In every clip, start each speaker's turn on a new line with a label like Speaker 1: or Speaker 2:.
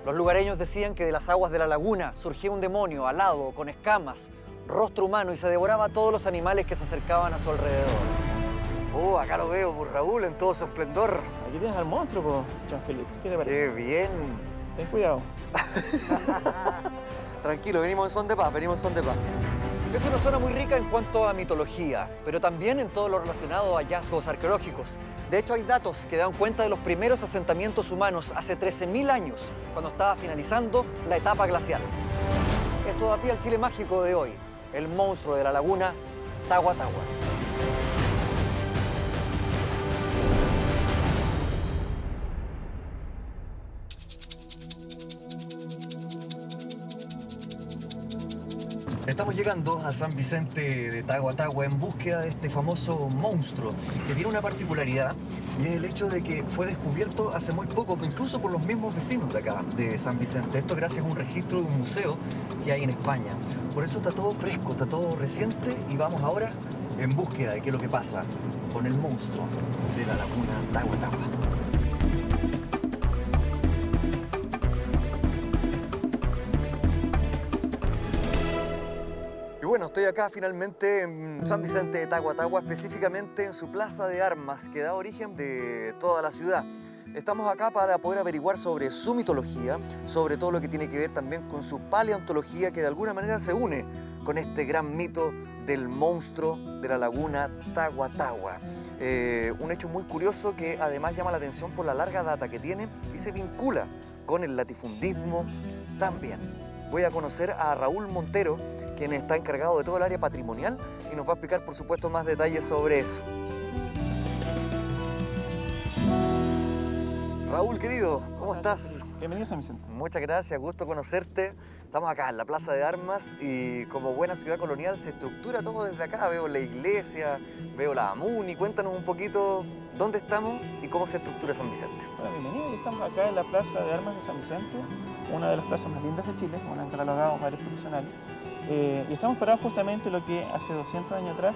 Speaker 1: Los lugareños decían que de las aguas de la laguna surgía un demonio alado, con escamas, rostro humano y se devoraba a todos los animales que se acercaban a su alrededor. Oh, acá lo veo, pues, Raúl, en todo su esplendor.
Speaker 2: Aquí tienes al monstruo, po, Jean-Philippe. ¿Qué te parece?
Speaker 1: ¡Qué bien!
Speaker 2: Ten cuidado.
Speaker 1: Tranquilo, venimos en son de paz, venimos en son de paz. Es una zona muy rica en cuanto a mitología, pero también en todo lo relacionado a hallazgos arqueológicos. De hecho, hay datos que dan cuenta de los primeros asentamientos humanos hace 13.000 años, cuando estaba finalizando la etapa glacial. Esto da pie al Chile mágico de hoy, el monstruo de la laguna, Tagua Tagua. Estamos llegando a San Vicente de Tagua Tagua en búsqueda de este famoso monstruo que tiene una particularidad y es el hecho de que fue descubierto hace muy poco, incluso por los mismos vecinos de acá, de San Vicente. Esto gracias a un registro de un museo que hay en España. Por eso está todo fresco, está todo reciente y vamos ahora en búsqueda de qué es lo que pasa con el monstruo de la laguna Tagua Tagua. Bueno, estoy acá finalmente en San Vicente de Tagua Tagua, específicamente en su plaza de armas que da origen de toda la ciudad. Estamos acá para poder averiguar sobre su mitología, sobre todo lo que tiene que ver también con su paleontología, que de alguna manera se une con este gran mito del monstruo de la laguna Tagua Tagua. Un hecho muy curioso que además llama la atención por la larga data que tiene y se vincula con el latifundismo también. Voy a conocer a Raúl Montero, quien está encargado de todo el área patrimonial y nos va a explicar, por supuesto, más detalles sobre eso. Raúl, querido, ¿cómo estás?
Speaker 2: Bienvenido a San Vicente.
Speaker 1: Muchas gracias, gusto conocerte. Estamos acá en la Plaza de Armas y como buena ciudad colonial se estructura todo desde acá. Veo la iglesia, veo la AMUNI. Cuéntanos un poquito dónde estamos y cómo se estructura San Vicente.
Speaker 2: Bueno, bienvenido. Estamos acá en la Plaza de Armas de San Vicente, una de las plazas más lindas de Chile, una han catalogado varios profesionales. Y estamos parados justamente en lo que hace 200 años atrás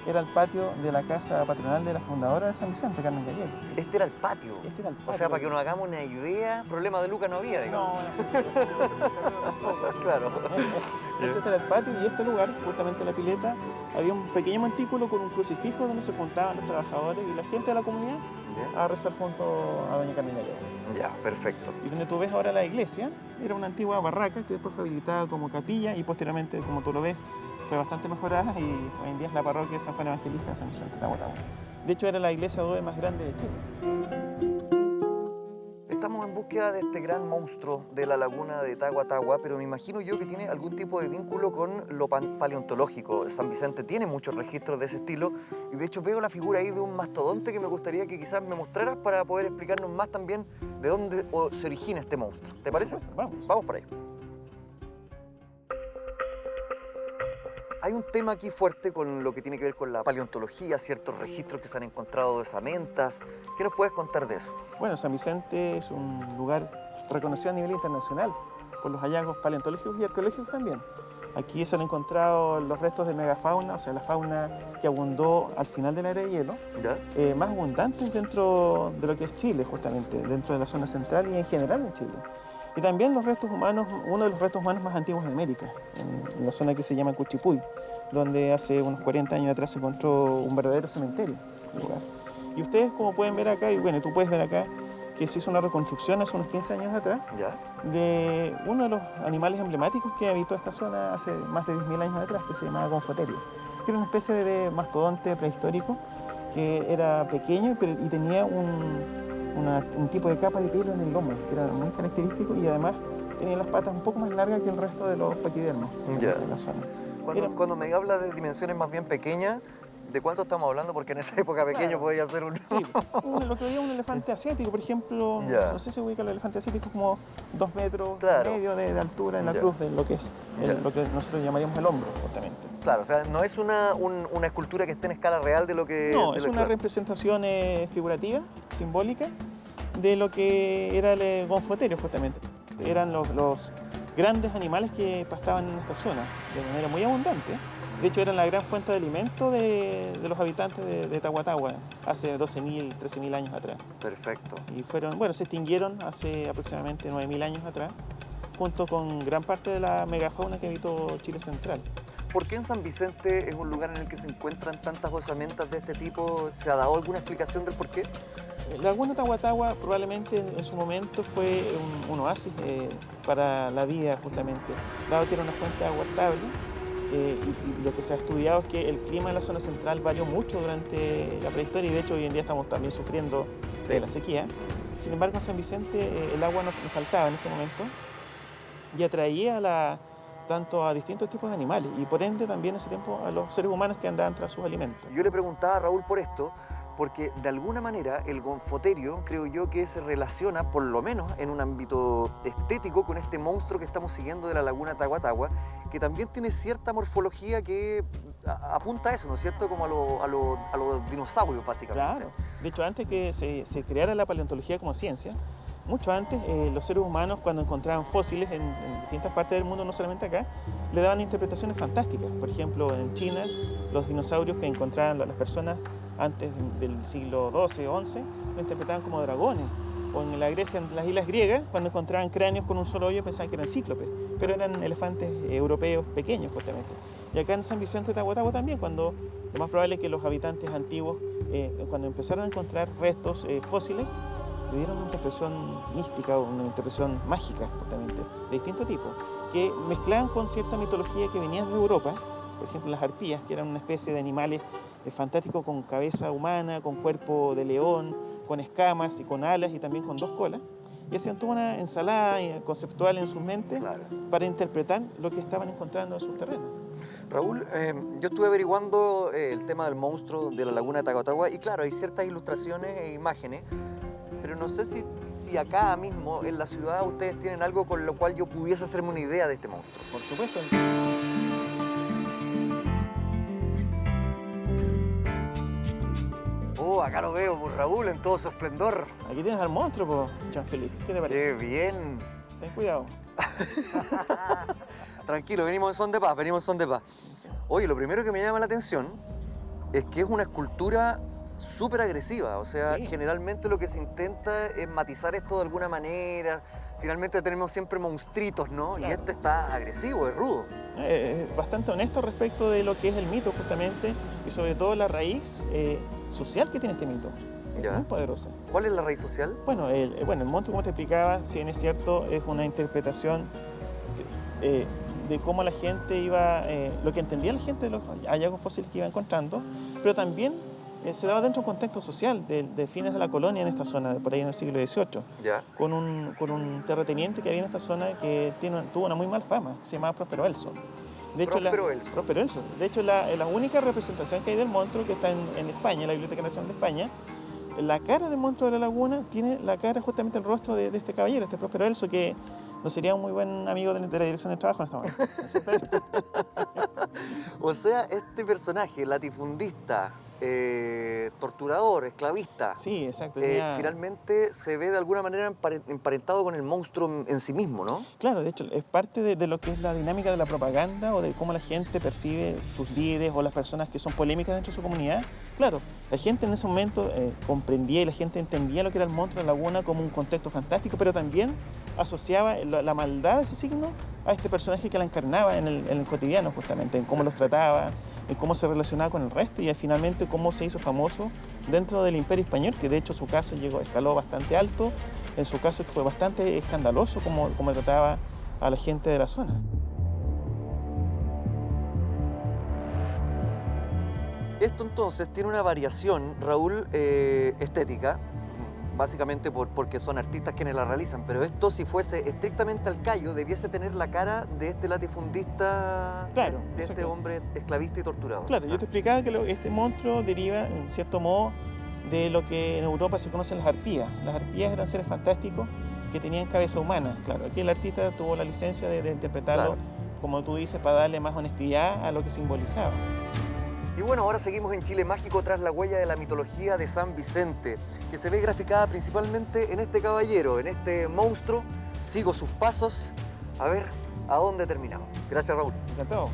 Speaker 2: era el patio de la casa patronal de la fundadora de San Vicente, Carmen Gallego.
Speaker 1: Este era el patio.
Speaker 2: Este era el patio.
Speaker 1: O sea, para que nos hagamos una idea, problema de Luca no había, digamos.
Speaker 2: No.
Speaker 1: Claro.
Speaker 2: Este era el patio y este lugar, justamente la pileta, había un pequeño montículo con un crucifijo donde se juntaban los trabajadores y la gente de la comunidad a rezar junto a doña Carmen Gallego.
Speaker 1: Ya, perfecto.
Speaker 2: Y donde tú ves ahora la iglesia, era una antigua barraca que después fue habilitada como capilla y posteriormente, como tú lo ves, fue bastante mejorada y hoy en día es la parroquia de San Juan Evangelista de San Vicente de Tagua Tagua. De hecho, era la iglesia adobe más grande de Chile.
Speaker 1: Estamos en búsqueda de este gran monstruo de la laguna de Tagua Tagua, pero me imagino yo que tiene algún tipo de vínculo con lo paleontológico. San Vicente tiene muchos registros de ese estilo y de hecho veo la figura ahí de un mastodonte que me gustaría que quizás me mostraras para poder explicarnos más también de dónde se origina este monstruo. ¿Te parece?
Speaker 2: Vamos.
Speaker 1: Vamos por ahí. Hay un tema aquí fuerte con lo que tiene que ver con la paleontología, ciertos registros que se han encontrado de osamentas. ¿Qué nos puedes contar de eso?
Speaker 2: Bueno, San Vicente es un lugar reconocido a nivel internacional por los hallazgos paleontológicos y arqueológicos también. Aquí se han encontrado los restos de megafauna, o sea, la fauna que abundó al final de la era de hielo, más abundantes dentro de lo que es Chile, justamente, dentro de la zona central y en general en Chile. Y también los restos humanos, uno de los restos humanos más antiguos de América, en la zona que se llama Cuchipuy, donde hace unos 40 años atrás se encontró un verdadero cementerio. Y ustedes, como pueden ver acá, y bueno, tú puedes ver acá, que se hizo una reconstrucción hace unos 15 años atrás de uno de los animales emblemáticos que habitó esta zona hace más de 10.000 años atrás, que se llamaba Gonfoterio, que era una especie de mastodonte prehistórico que era pequeño y tenía un tipo de capa de pelo en el lomo, que era muy característico y además tenía las patas un poco más largas que el resto de los paquidermos de la zona.
Speaker 1: Cuando me hablas de dimensiones más bien pequeñas, ¿de cuánto estamos hablando? Porque en esa época pequeño podía ser un...
Speaker 2: Sí, lo que veía un elefante asiático, por ejemplo, no sé si ubica los elefantes asiáticos como 2 metros y medio de altura en la cruz de lo que es lo que nosotros llamaríamos el hombro, justamente.
Speaker 1: Claro, o sea, no es una escultura que esté en escala real de lo que...
Speaker 2: No, es una representación figurativa, simbólica, de lo que era el Gonfoterio, justamente. Eran los grandes animales que pastaban en esta zona de manera muy abundante De hecho, era la gran fuente de alimento de los habitantes de Tahuatahua hace 12.000, 13.000 años atrás.
Speaker 1: Perfecto.
Speaker 2: Y se extinguieron hace aproximadamente 9.000 años atrás, junto con gran parte de la megafauna que habitó Chile central.
Speaker 1: ¿Por qué en San Vicente es un lugar en el que se encuentran tantas osamentas de este tipo? ¿Se ha dado alguna explicación del por qué?
Speaker 2: La laguna Tahuatahua probablemente en su momento fue un oasis para la vida, justamente, dado que era una fuente de agua estable. Y lo que se ha estudiado es que el clima en la zona central varió mucho durante la prehistoria y de hecho hoy en día estamos también sufriendo de la sequía. Sin embargo, en San Vicente el agua no faltaba en ese momento y atraía tanto a distintos tipos de animales y por ende también en ese tiempo a los seres humanos que andaban tras sus alimentos.
Speaker 1: Yo le preguntaba a Raúl por esto, porque de alguna manera el gonfoterio creo yo que se relaciona, por lo menos en un ámbito estético, con este monstruo que estamos siguiendo de la laguna Tahuatahua, que también tiene cierta morfología que apunta a eso, ¿no es cierto? Como a los dinosaurios, básicamente.
Speaker 2: Claro. De hecho, antes que se creara la paleontología como ciencia, mucho antes, los seres humanos, cuando encontraban fósiles en distintas partes del mundo, no solamente acá, le daban interpretaciones fantásticas. Por ejemplo, en China, los dinosaurios que encontraban las personas antes del siglo XII o XI, lo interpretaban como dragones. O en la Grecia, en las islas griegas, cuando encontraban cráneos con un solo hoyo, pensaban que eran cíclopes, pero eran elefantes europeos pequeños, justamente. Y acá en San Vicente de Tahuatahua también, cuando lo más probable es que los habitantes antiguos, cuando empezaron a encontrar restos fósiles, le dieron una interpretación mística o una interpretación mágica, justamente, de distinto tipo, que mezclaban con cierta mitología que venía desde Europa, por ejemplo las arpías, que eran una especie de animales fantásticos con cabeza humana, con cuerpo de león, con escamas y con alas y también con 2 colas, y hacían toda una ensalada conceptual en sus mentes
Speaker 1: Claro.
Speaker 2: para interpretar lo que estaban encontrando en sus terrenos.
Speaker 1: Raúl, yo estuve averiguando el tema del monstruo de la laguna de Tahuatahua y claro, hay ciertas ilustraciones e imágenes, pero no sé si acá mismo en la ciudad ustedes tienen algo con lo cual yo pudiese hacerme una idea de este monstruo.
Speaker 2: Por supuesto.
Speaker 1: Oh, acá lo veo, pues, Raúl, en todo su esplendor.
Speaker 2: Aquí tienes al monstruo, Jean-Philippe. ¿Qué te parece?
Speaker 1: ¡Qué bien!
Speaker 2: Ten cuidado.
Speaker 1: Tranquilo, venimos en son de paz, venimos en son de paz. Oye, lo primero que me llama la atención es que es una escultura súper agresiva. O sea,
Speaker 2: Sí.
Speaker 1: generalmente lo que se intenta es matizar esto de alguna manera. Finalmente tenemos siempre monstruitos, ¿no?
Speaker 2: Claro.
Speaker 1: Y este está agresivo, es rudo.
Speaker 2: Bastante honesto respecto de lo que es el mito, justamente, y sobre todo la raíz social que tiene este mito.
Speaker 1: Ya.
Speaker 2: Muy poderosa.
Speaker 1: ¿Cuál es la raíz social?
Speaker 2: Bueno, el monstruo, como te explicaba, si bien es cierto, es una interpretación de cómo la gente iba, lo que entendía la gente de los hallazgos fósiles que iba encontrando, pero también se daba dentro de un contexto social de fines de la colonia en esta zona, por ahí en el siglo XVIII,
Speaker 1: Ya.
Speaker 2: con un terrateniente que había en esta zona que tuvo una muy mala fama, que se llamaba Próspero Elso. De hecho, Próspero Elso. De hecho, la única representación que hay del monstruo, que está en España, en la Biblioteca Nacional de España, la cara del monstruo de la laguna tiene la cara, justamente el rostro de este caballero, este Próspero Elso, que no sería un muy buen amigo de la dirección del trabajo en esta momento.
Speaker 1: O sea, este personaje, latifundista, torturador, esclavista,
Speaker 2: Sí, exacto.
Speaker 1: finalmente se ve de alguna manera emparentado con el monstruo en sí mismo, ¿no?
Speaker 2: Claro, de hecho, es parte de lo que es la dinámica de la propaganda o de cómo la gente percibe sus líderes o las personas que son polémicas dentro de su comunidad. Claro, la gente en ese momento comprendía y la gente entendía lo que era el monstruo de la laguna como un contexto fantástico, pero también asociaba la maldad de ese signo a este personaje que la encarnaba en el cotidiano, justamente, en cómo los trataba, en cómo se relacionaba con el resto y finalmente cómo se hizo famoso dentro del Imperio Español, que de hecho su caso escaló bastante alto, en su caso fue bastante escandaloso como trataba a la gente de la zona.
Speaker 1: Esto entonces tiene una variación, Raúl, estética, básicamente porque son artistas quienes la realizan, pero esto si fuese estrictamente al callo debiese tener la cara de este latifundista,
Speaker 2: Claro,
Speaker 1: de este
Speaker 2: exacto.
Speaker 1: hombre esclavista y torturador.
Speaker 2: Claro, yo te explicaba que este monstruo deriva, en cierto modo, de lo que en Europa se conocen las arpías. Las arpías eran seres fantásticos que tenían cabeza humana. Claro, aquí el artista tuvo la licencia de interpretarlo,
Speaker 1: Claro.
Speaker 2: como tú dices, para darle más honestidad a lo que simbolizaba.
Speaker 1: Y bueno, ahora seguimos en Chile Mágico tras la huella de la mitología de San Vicente, que se ve graficada principalmente en este caballero, en este monstruo. Sigo sus pasos, a ver a dónde terminamos. Gracias, Raúl.
Speaker 2: Encantado.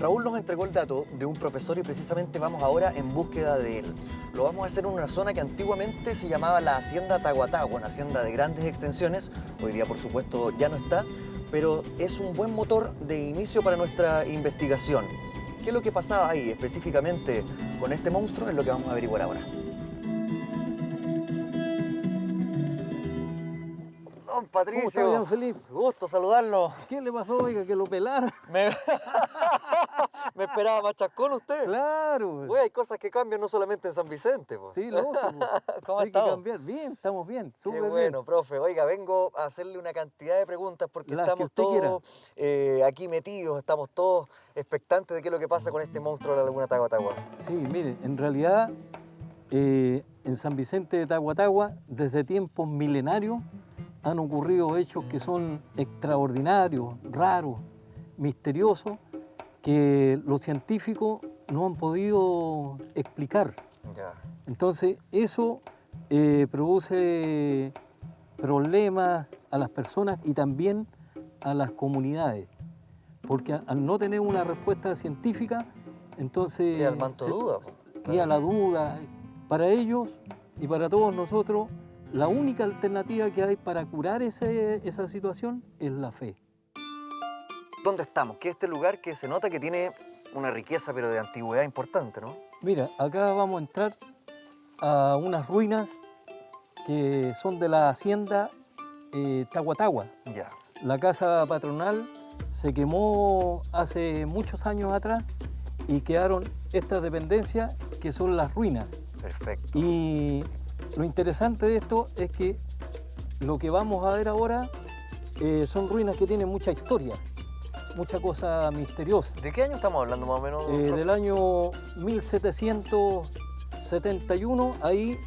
Speaker 1: Raúl nos entregó el dato de un profesor y precisamente vamos ahora en búsqueda de él. Lo vamos a hacer en una zona que antiguamente se llamaba la Hacienda Tahuatahua, una hacienda de grandes extensiones. Hoy día, por supuesto, ya no está, pero es un buen motor de inicio para nuestra investigación. ¿Qué es lo que pasaba ahí específicamente con este monstruo? Es lo que vamos a averiguar ahora. Don Patricio,
Speaker 3: ¿Cómo está, Jean Felipe?
Speaker 1: gusto saludarlo.
Speaker 3: ¿Qué le pasó, oiga, que lo pelaron?
Speaker 1: Me esperaba machacón usted.
Speaker 3: Claro.
Speaker 1: Uy, hay cosas que cambian no solamente en San Vicente. Po.
Speaker 3: Sí, lógico.
Speaker 1: ¿Cómo ha
Speaker 3: Hay que
Speaker 1: estado?
Speaker 3: cambiar. Bien, estamos bien.
Speaker 1: Qué
Speaker 3: Súper
Speaker 1: bueno, profe. Oiga, vengo a hacerle una cantidad de preguntas porque
Speaker 3: Las que
Speaker 1: estamos
Speaker 3: usted
Speaker 1: todos aquí metidos, estamos todos expectantes de qué es lo que pasa con este monstruo de la Laguna Tahuatahua.
Speaker 3: bien. Sí, mire, en realidad en San Vicente de Tahuatahua, desde tiempos milenarios, han ocurrido hechos que son extraordinarios, raros, misteriosos, que los científicos no han podido explicar.
Speaker 1: Ya.
Speaker 3: Entonces, eso produce problemas a las personas y también a las comunidades, porque al no tener una respuesta científica, entonces
Speaker 1: Queda el manto de duda. Po.
Speaker 3: queda la duda. Para ellos y para todos nosotros, la única alternativa que hay para curar esa situación es la fe.
Speaker 1: ¿Dónde estamos? Que este lugar que se nota que tiene una riqueza, pero de antigüedad importante, ¿no?
Speaker 3: Mira, acá vamos a entrar a unas ruinas que son de la hacienda Tahuatahua.
Speaker 1: Ya.
Speaker 3: La casa patronal se quemó hace muchos años atrás y quedaron estas dependencias que son las ruinas.
Speaker 1: Perfecto.
Speaker 3: Y lo interesante de esto es que lo que vamos a ver ahora son ruinas que tienen mucha historia, mucha cosa misteriosa.
Speaker 1: ¿De qué año estamos hablando más o menos? Profe?
Speaker 3: Del año 1771, ahí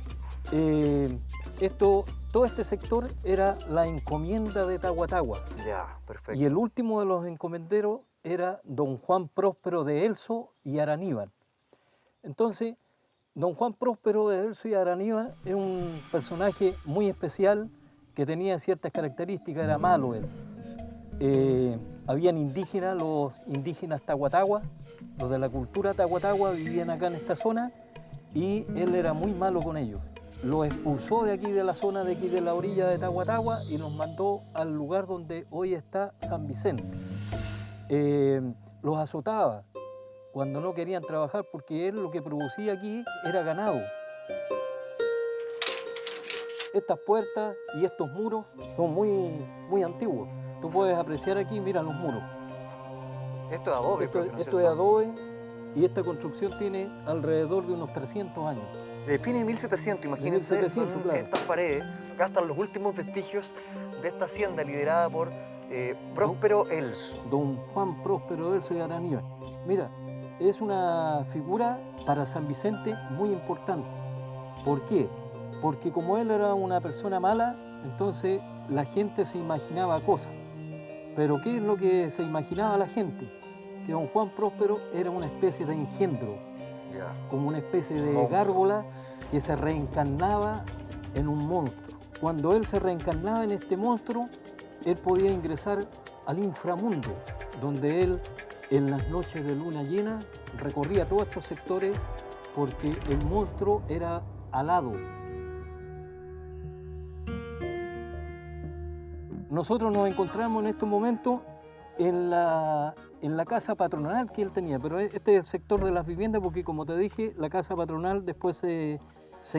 Speaker 3: todo este sector era la encomienda de Tahuatahua.
Speaker 1: Ya, perfecto.
Speaker 3: Y el último de los encomenderos era don Juan Próspero de Elso y Araníbal. Entonces, don Juan Próspero de Elso y Araníbal era un personaje muy especial que tenía ciertas características, era malo él. Habían indígenas, los indígenas Tahuatahua, los de la cultura Tahuatahua vivían acá en esta zona y él era muy malo con ellos. Los expulsó de aquí, de la zona de aquí, de la orilla de Tahuatahua y los mandó al lugar donde hoy está San Vicente. Los azotaba cuando no querían trabajar porque él lo que producía aquí era ganado. Estas puertas y estos muros son muy antiguos. Tú puedes apreciar aquí, mira los muros.
Speaker 1: Esto es adobe, profe, ¿no es
Speaker 3: Esto es
Speaker 1: cierto?
Speaker 3: adobe y esta construcción tiene alrededor de unos 300 años.
Speaker 1: De fines de 1700, imagínense,
Speaker 3: 1700,
Speaker 1: son
Speaker 3: claro.
Speaker 1: estas paredes. Acá están los últimos vestigios de esta hacienda liderada por Próspero Elso.
Speaker 3: Don Juan Próspero de Elso y Araníbal. Mira, es una figura para San Vicente muy importante. ¿Por qué? Porque como él era una persona mala, entonces la gente se imaginaba cosas. Pero ¿qué es lo que se imaginaba la gente? Que don Juan Próspero era una especie de engendro,
Speaker 1: Ya.
Speaker 3: como una especie de
Speaker 1: Monstruo.
Speaker 3: gárgola que se reencarnaba en un monstruo. Cuando él se reencarnaba en este monstruo, él podía ingresar al inframundo, donde él, en las noches de luna llena, recorría todos estos sectores porque el monstruo era alado. Nosotros nos encontramos en estos momentos en la casa patronal que él tenía, pero este es el sector de las viviendas porque, como te dije, la casa patronal después se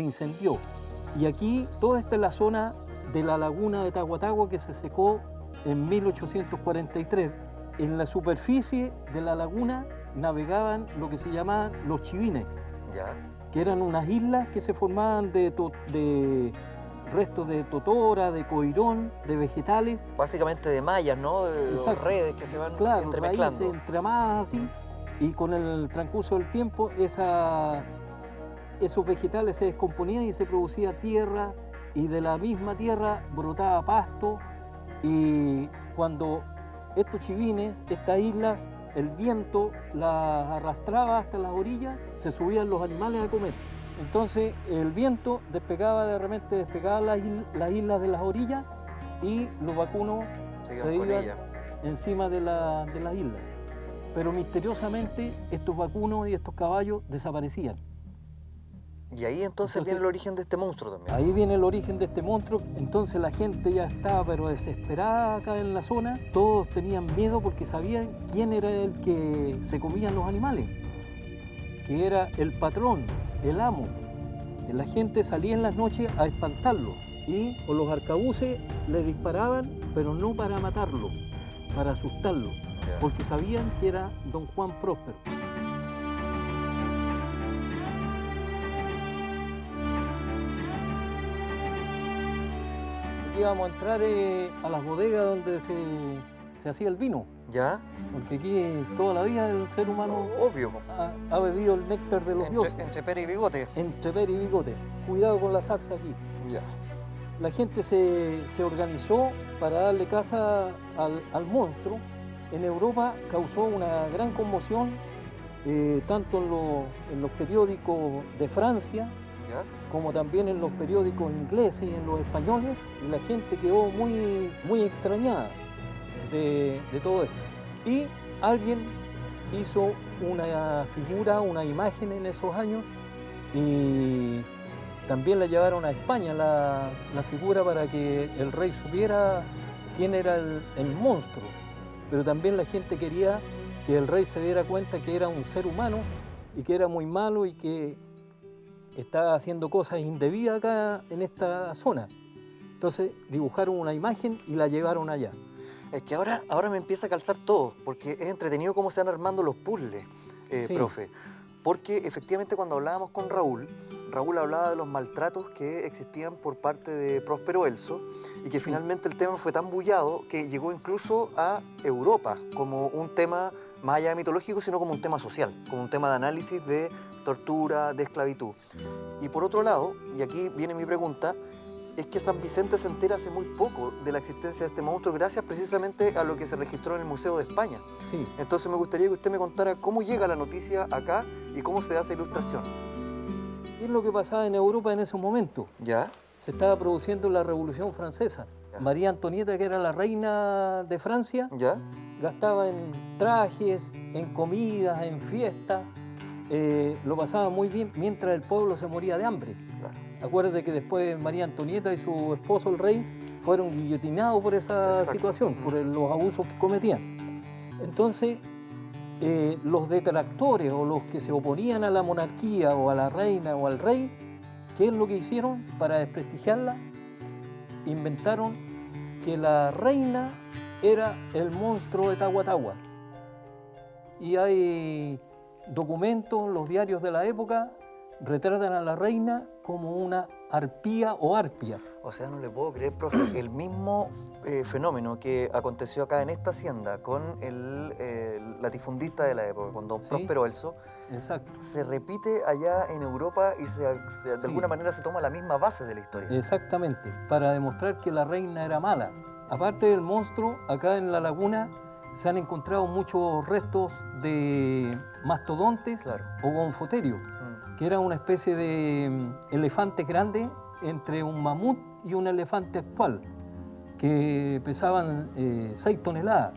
Speaker 3: incendió. Y aquí, toda esta es la zona de la laguna de Tahuatahua que se secó en 1843. En la superficie de la laguna navegaban lo que se llamaban los chivines,
Speaker 1: Ya.
Speaker 3: que eran unas islas que se formaban de restos de totora, de coirón, de vegetales.
Speaker 1: Básicamente de mallas, ¿no? De
Speaker 3: Exacto.
Speaker 1: redes que se van
Speaker 3: Claro,
Speaker 1: entremezclando.
Speaker 3: raíces entremadas así, y con el transcurso del tiempo esos vegetales se descomponían y se producía tierra, y de la misma tierra brotaba pasto, y cuando estos chivines, estas islas, el viento las arrastraba hasta las orillas, se subían los animales a comer. Entonces el viento despegaba las islas de las orillas y los vacunos
Speaker 1: Se
Speaker 3: se
Speaker 1: iban con
Speaker 3: iban
Speaker 1: ella.
Speaker 3: encima de las islas. pero misteriosamente estos vacunos y estos caballos desaparecían.
Speaker 1: Y ahí entonces viene el origen de este monstruo también.
Speaker 3: Ahí viene el origen de este monstruo. Entonces la gente ya estaba pero desesperada acá en la zona. Todos tenían miedo porque sabían quién era el que se comían los animales, que era el patrón, el amo. Y la gente salía en las noches a espantarlo y con los arcabuces le disparaban, pero no para matarlo, para asustarlo, porque sabían que era don Juan Próspero. Aquí íbamos a entrar a las bodegas donde se hacía el vino,
Speaker 1: ¿Ya?
Speaker 3: porque aquí toda la vida el ser humano
Speaker 1: Obvio.
Speaker 3: ha bebido el néctar de los dioses.
Speaker 1: Entre pera y bigote.
Speaker 3: Entre pera y bigote. Cuidado con la zarza aquí.
Speaker 1: Ya.
Speaker 3: La gente se organizó para darle caza al monstruo. En Europa causó una gran conmoción, tanto en los periódicos de Francia,
Speaker 1: ¿Ya?
Speaker 3: como también en los periódicos ingleses y en los españoles, y la gente quedó muy, muy extrañada de todo esto. Y alguien hizo una figura, una imagen en esos años, y también la llevaron a España, la figura, para que el rey supiera quién era el monstruo. Pero también la gente quería que el rey se diera cuenta que era un ser humano y que era muy malo y que estaba haciendo cosas indebidas acá en esta zona. Entonces dibujaron una imagen y la llevaron allá.
Speaker 1: Es que ahora me empieza a calzar todo, porque es entretenido cómo se van armando los puzzles,
Speaker 3: Sí.
Speaker 1: profe. Porque efectivamente cuando hablábamos con Raúl hablaba de los maltratos que existían por parte de Próspero Elso y que finalmente el tema fue tan bullado que llegó incluso a Europa como un tema más allá de mitológico, sino como un tema social, como un tema de análisis de tortura, de esclavitud. Y por otro lado, y aquí viene mi pregunta, es que San Vicente se entera hace muy poco de la existencia de este monstruo gracias precisamente a lo que se registró en el Museo de España.
Speaker 3: Sí.
Speaker 1: Entonces me gustaría que usted me contara cómo llega la noticia acá y cómo se da esa ilustración.
Speaker 3: ¿Qué es lo que pasaba en Europa en ese momento?
Speaker 1: ¿Ya?
Speaker 3: Se estaba produciendo la Revolución Francesa.
Speaker 1: Ya.
Speaker 3: María Antonieta, que era la reina de Francia,
Speaker 1: ¿Ya?
Speaker 3: gastaba en trajes, en comidas, en fiestas, lo pasaba muy bien mientras el pueblo se moría de hambre.
Speaker 1: Claro.
Speaker 3: Acuérdate que después María Antonieta y su esposo el rey fueron guillotinados por esa
Speaker 1: Exacto.
Speaker 3: situación, por los abusos que cometían. Entonces, los detractores o los que se oponían a la monarquía o a la reina o al rey, ¿qué es lo que hicieron para desprestigiarla? Inventaron que la reina era el monstruo de Tahuatahua. Y hay documentos, los diarios de la época retratan a la reina como una arpía o arpia.
Speaker 1: O sea, no le puedo creer, profe, el mismo fenómeno que aconteció acá en esta hacienda con el latifundista de la época, con don
Speaker 3: Sí.
Speaker 1: Próspero Elso,
Speaker 3: Exacto.
Speaker 1: se repite allá en Europa y de
Speaker 3: Sí.
Speaker 1: alguna manera se toma la misma base de la historia.
Speaker 3: Exactamente, para demostrar que la reina era mala. Aparte del monstruo, acá en la laguna se han encontrado muchos restos de mastodontes
Speaker 1: Claro.
Speaker 3: o gonfoterios,
Speaker 1: Mm.
Speaker 3: que era una especie de elefante grande entre un mamut y un elefante actual, que pesaban 6 toneladas.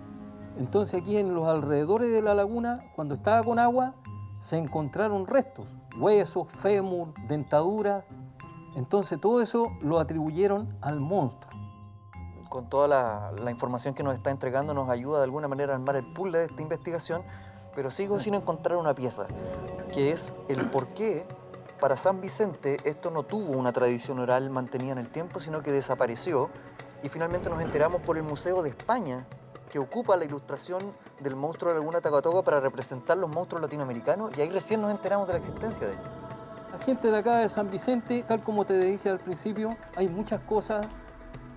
Speaker 3: Entonces aquí en los alrededores de la laguna, cuando estaba con agua, se encontraron restos, huesos, fémur, dentadura. Entonces todo eso lo atribuyeron al monstruo.
Speaker 1: Con toda la información que nos está entregando nos ayuda de alguna manera a armar el puzzle de esta investigación, pero sigo sin encontrar una pieza, que es el por qué para San Vicente esto no tuvo una tradición oral mantenida en el tiempo, sino que desapareció y finalmente nos enteramos por el Museo de España, que ocupa la ilustración del monstruo de la laguna Tahuatahua para representar los monstruos latinoamericanos, y ahí recién nos enteramos de la existencia de él.
Speaker 3: La gente de acá de San Vicente, tal como te dije al principio, hay muchas cosas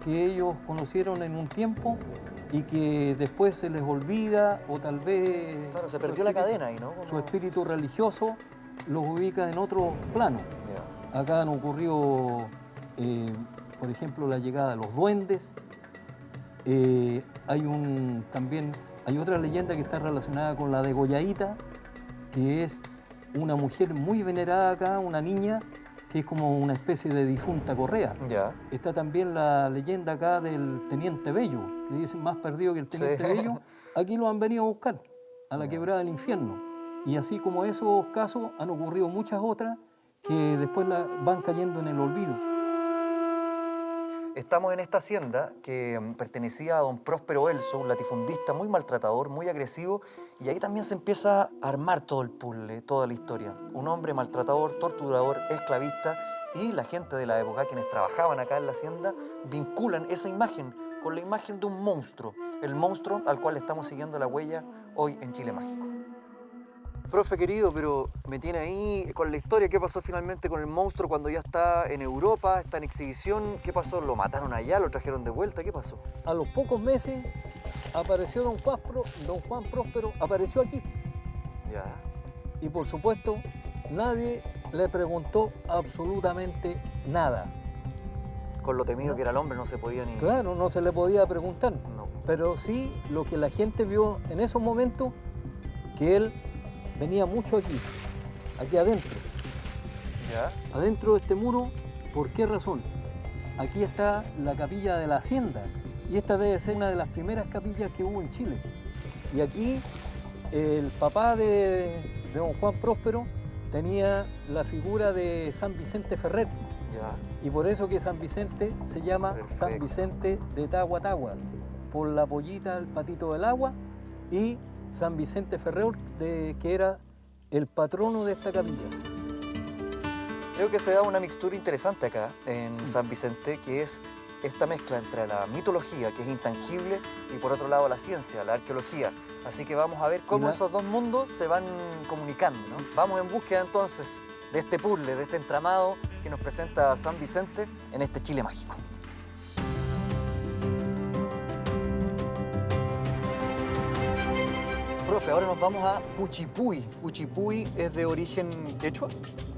Speaker 3: que ellos conocieron en un tiempo y que después se les olvida o tal vez
Speaker 1: Claro, se perdió la cadena ahí, ¿no?
Speaker 3: su espíritu religioso los ubica en otro plano.
Speaker 1: Ya.
Speaker 3: Acá han ocurrido, por ejemplo, la llegada de los duendes. También hay otra leyenda que está relacionada con la de Goyaíta, que es una mujer muy venerada acá, una niña, que es como una especie de difunta Correa.
Speaker 1: Ya.
Speaker 3: Está también la leyenda acá del Teniente Bello, que dicen más perdido que el Teniente
Speaker 1: Sí.
Speaker 3: Bello. Aquí lo han venido a buscar. a la quebrada del infierno. Y así como esos casos han ocurrido muchas otras que después van cayendo en el olvido.
Speaker 1: Estamos en esta hacienda que pertenecía a don Próspero Elso, un latifundista muy maltratador, muy agresivo, y ahí también se empieza a armar todo el puzzle, toda la historia. Un hombre maltratador, torturador, esclavista, y la gente de la época, quienes trabajaban acá en la hacienda, vinculan esa imagen con la imagen de un monstruo, el monstruo al cual estamos siguiendo la huella hoy en Chile Mágico. Profe querido, pero me tiene ahí con la historia. ¿Qué pasó finalmente con el monstruo cuando ya está en Europa, está en exhibición? ¿Qué pasó? ¿Lo mataron allá? ¿Lo trajeron de vuelta? ¿Qué pasó?
Speaker 3: A los pocos meses apareció don Juan Próspero, apareció aquí.
Speaker 1: Ya.
Speaker 3: Y por supuesto, nadie le preguntó absolutamente nada.
Speaker 1: Con lo temido que era el hombre no se podía ni...
Speaker 3: Claro, no se le podía preguntar.
Speaker 1: No.
Speaker 3: Pero sí, lo que la gente vio en esos momentos, que él venía mucho aquí adentro.
Speaker 1: ¿Ya?
Speaker 3: Adentro de este muro, ¿por qué razón? Aquí está la capilla de la hacienda y esta debe ser una de las primeras capillas que hubo en Chile. Y aquí el papá de don Juan Próspero tenía la figura de San Vicente Ferrer.
Speaker 1: Ya.
Speaker 3: Y por eso que San Vicente se llama San
Speaker 1: Perfecto.
Speaker 3: Vicente de Tagua Tagua, por la pollita, el patito del agua, y San Vicente Ferrer, que era el patrono de esta capilla.
Speaker 1: Creo que se da una mixtura interesante acá en San Vicente, que es esta mezcla entre la mitología, que es intangible, y por otro lado la ciencia, la arqueología. Así que vamos a ver cómo esos dos mundos se van comunicando, ¿no? Vamos en búsqueda entonces de este puzzle, de este entramado que nos presenta San Vicente en este Chile Mágico. Profe, ahora nos vamos a Cuchipuy. Cuchipuy es de origen quechua.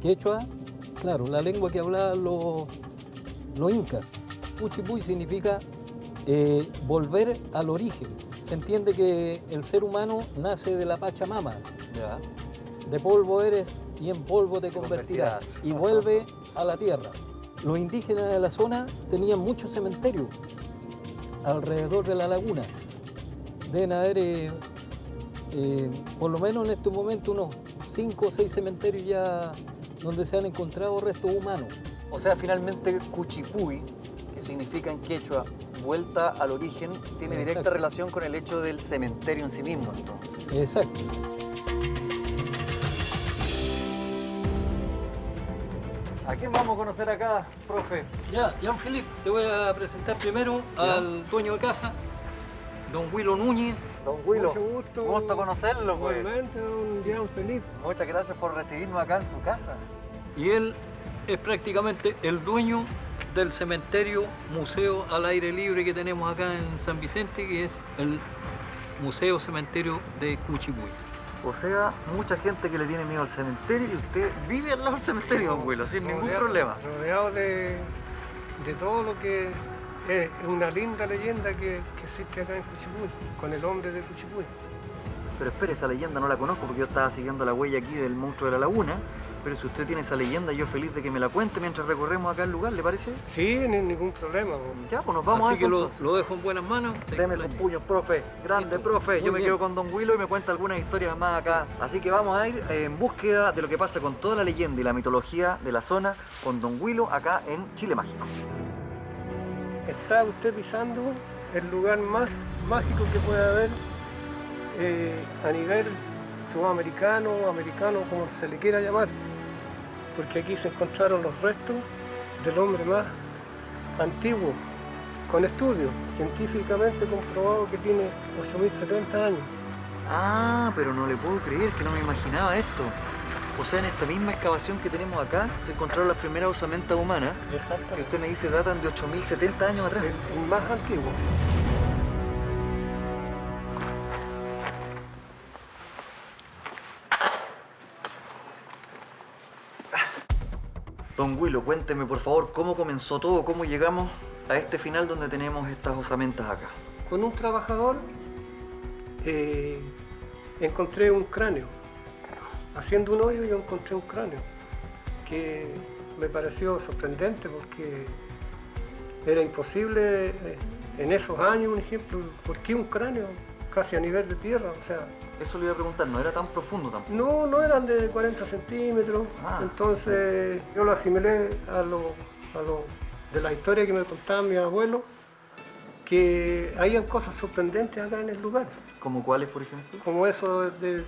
Speaker 3: Quechua, claro, la lengua que hablaban los incas. Cuchipuy significa volver al origen. Se entiende que el ser humano nace de la Pachamama.
Speaker 1: Ya.
Speaker 3: De polvo eres y en polvo te convertirás. Y vuelve a la tierra. Los indígenas de la zona tenían muchos cementerios alrededor de la laguna. Deben haber, por lo menos en este momento, unos 5 o 6 cementerios ya donde se han encontrado restos humanos.
Speaker 1: O sea, finalmente Cuchipuy, que significa en quechua vuelta al origen, tiene directa
Speaker 3: Exacto.
Speaker 1: relación con el hecho del cementerio en sí mismo, entonces.
Speaker 3: Exacto.
Speaker 1: ¿A quién vamos a conocer acá, profe?
Speaker 3: Ya, Jean-Philippe, te voy a presentar primero al dueño de casa, don Willo Núñez.
Speaker 1: Don Willo,
Speaker 4: Mucho gusto.
Speaker 1: gusto conocerlo, pues.
Speaker 4: Igualmente, don Jean-Philippe.
Speaker 1: Muchas gracias por recibirnos acá en su casa.
Speaker 3: Y él es prácticamente el dueño del cementerio museo al aire libre que tenemos acá en San Vicente, que es el Museo Cementerio de Cuchipuy.
Speaker 1: O sea, mucha gente que le tiene miedo al cementerio y usted vive al lado del cementerio, don Willo, sin ningún problema.
Speaker 4: Rodeado de todo lo que es una linda leyenda que existe acá en Cuchipuy, con el hombre de Cuchipuy.
Speaker 1: Pero espere, esa leyenda no la conozco porque yo estaba siguiendo la huella aquí del monstruo de la laguna. Pero si usted tiene esa leyenda, yo feliz de que me la cuente mientras recorremos acá el lugar, ¿le parece?
Speaker 4: Sí, ningún problema.
Speaker 1: Ya, pues nos vamos
Speaker 3: Así
Speaker 1: a
Speaker 3: que
Speaker 1: eso,
Speaker 3: lo
Speaker 1: entonces.
Speaker 3: dejo en buenas manos. Se
Speaker 1: Deme sus
Speaker 3: explaye.
Speaker 1: puños, profe. Grande,
Speaker 3: Listo.
Speaker 1: profe.
Speaker 3: Muy
Speaker 1: Yo me
Speaker 3: bien.
Speaker 1: quedo con don Willo y me cuenta algunas historias más acá. Así que vamos a ir en búsqueda de lo que pasa con toda la leyenda y la mitología de la zona con don Willo acá en Chile Mágico.
Speaker 4: Está usted pisando el lugar más mágico que puede haber a nivel sudamericano, americano, como se le quiera llamar. Porque aquí se encontraron los restos del hombre más antiguo, con estudios, científicamente comprobado que tiene 8.070 años.
Speaker 1: Ah, pero no le puedo creer que no me imaginaba esto. O sea, en esta misma excavación que tenemos acá se encontraron las primeras osamentas humanas que
Speaker 4: Exactamente.
Speaker 1: usted me dice datan de 8.070 años atrás.
Speaker 4: El más antiguo.
Speaker 1: Don Willo, cuénteme por favor cómo comenzó todo, cómo llegamos a este final donde tenemos estas osamentas acá.
Speaker 4: Con un trabajador encontré un cráneo. Haciendo un hoyo yo encontré un cráneo que me pareció sorprendente porque era imposible en esos años, un ejemplo, ¿por qué un cráneo casi a nivel de tierra, o sea,
Speaker 1: Eso le iba a preguntar, no era tan profundo tampoco.
Speaker 4: no eran de 40 centímetros, entonces yo lo asimilé a lo de la historia que me contaban mis abuelos, que habían cosas sorprendentes acá en el lugar.
Speaker 1: ¿Como cuáles, por ejemplo?
Speaker 4: Como eso del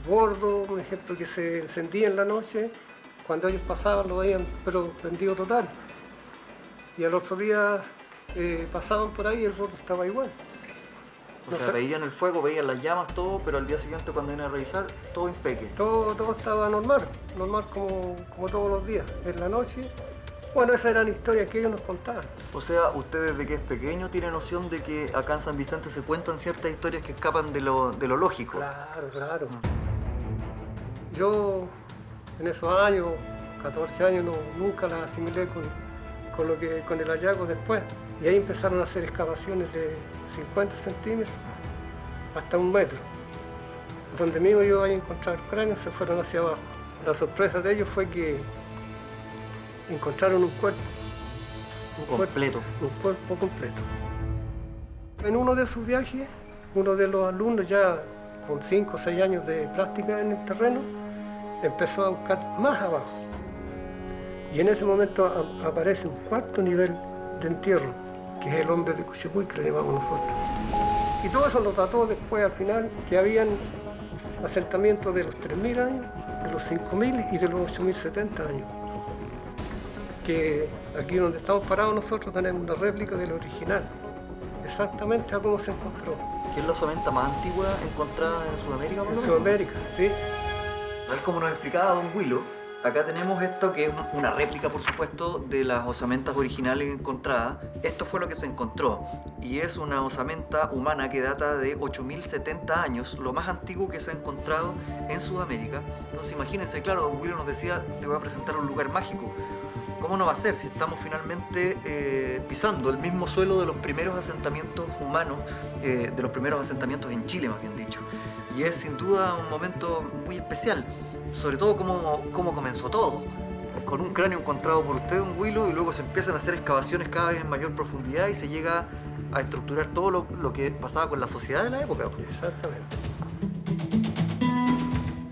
Speaker 4: bordo, por ejemplo, que se encendía en la noche, cuando ellos pasaban lo veían, pero prendido total. Y al otro día pasaban por ahí y el bordo estaba igual.
Speaker 1: O sea, veían el fuego, veían las llamas, todo, pero al día siguiente cuando iban a revisar, todo impeque.
Speaker 4: Todo estaba normal como todos los días. En la noche, bueno, esas eran historias que ellos nos contaban.
Speaker 1: O sea, usted desde que es pequeño tiene noción de que acá en San Vicente se cuentan ciertas historias que escapan de lo lógico.
Speaker 4: Claro. Yo en esos años, 14 años, nunca las asimilé con el hallazgo después. Y ahí empezaron a hacer excavaciones de 50 centímetros hasta 1 metro. Donde me iba yo a encontrar cráneos, se fueron hacia abajo. La sorpresa de ellos fue que encontraron un cuerpo.
Speaker 1: Completo.
Speaker 4: Un cuerpo completo. En uno de sus viajes, uno de los alumnos ya con 5 o 6 años de práctica en el terreno, empezó a buscar más abajo. Y en ese momento aparece un 4.º nivel de entierro, que es el hombre de Cuchicuy, que le llamamos nosotros. Y todo eso lo trató después, al final, que habían asentamientos de los 3.000 años, de los 5.000 y de los 8.070 años. Que aquí donde estamos parados nosotros tenemos una réplica del original, exactamente a cómo se encontró.
Speaker 1: ¿Qué es la osamenta más antigua encontrada en Sudamérica?
Speaker 4: En Sudamérica, sí.
Speaker 1: Tal como nos explicaba don Huilo, acá tenemos esto que es una réplica, por supuesto, de las osamentas originales encontradas. Esto fue lo que se encontró y es una osamenta humana que data de 8.070 años, lo más antiguo que se ha encontrado en Sudamérica. Entonces imagínense, claro, don Huilo nos decía, te voy a presentar un lugar mágico. ¿Cómo no va a ser si estamos finalmente pisando el mismo suelo de los primeros asentamientos humanos, de los primeros asentamientos en Chile, más bien dicho? Y es sin duda un momento muy especial, sobre todo cómo comenzó todo. Con un cráneo encontrado por usted, don Huilo, y luego se empiezan a hacer excavaciones cada vez en mayor profundidad y se llega a estructurar todo lo que pasaba con la sociedad de la época.
Speaker 4: Exactamente.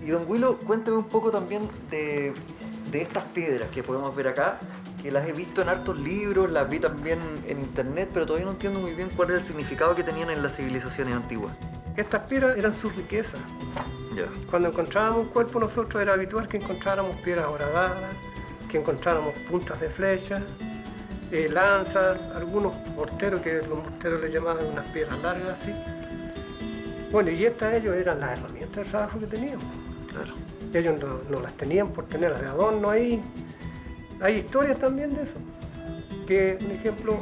Speaker 1: Y don Huilo, cuénteme un poco también de estas piedras que podemos ver acá, que las he visto en hartos libros, las vi también en internet, pero todavía no entiendo muy bien cuál es el significado que tenían en las civilizaciones antiguas.
Speaker 4: Estas piedras eran su riqueza.
Speaker 1: Ya.
Speaker 4: Cuando encontrábamos un cuerpo nosotros era habitual que encontráramos piedras horadadas, que encontráramos puntas de flechas, lanzas, algunos morteros, que los morteros le llamaban unas piedras largas así. Bueno, y estas ellos eran las herramientas de trabajo que teníamos.
Speaker 1: Claro.
Speaker 4: Ellos no las tenían por tenerlas de adorno ahí. Hay historias también de eso. Que, por ejemplo,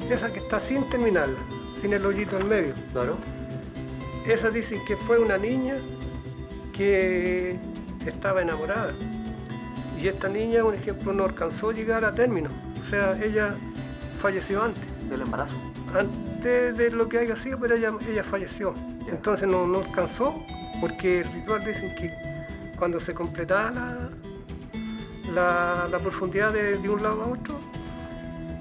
Speaker 4: esa que está sin terminarla, sin el hoyito al medio.
Speaker 1: Claro.
Speaker 4: Esa dicen que fue una niña que estaba enamorada. Y esta niña, por ejemplo, no alcanzó a llegar a término. O sea, ella falleció antes.
Speaker 1: Del embarazo.
Speaker 4: Antes de lo que haya sido, pero ella falleció.
Speaker 1: Ya.
Speaker 4: Entonces no alcanzó, porque el ritual dicen que cuando se completaba la profundidad de un lado a otro,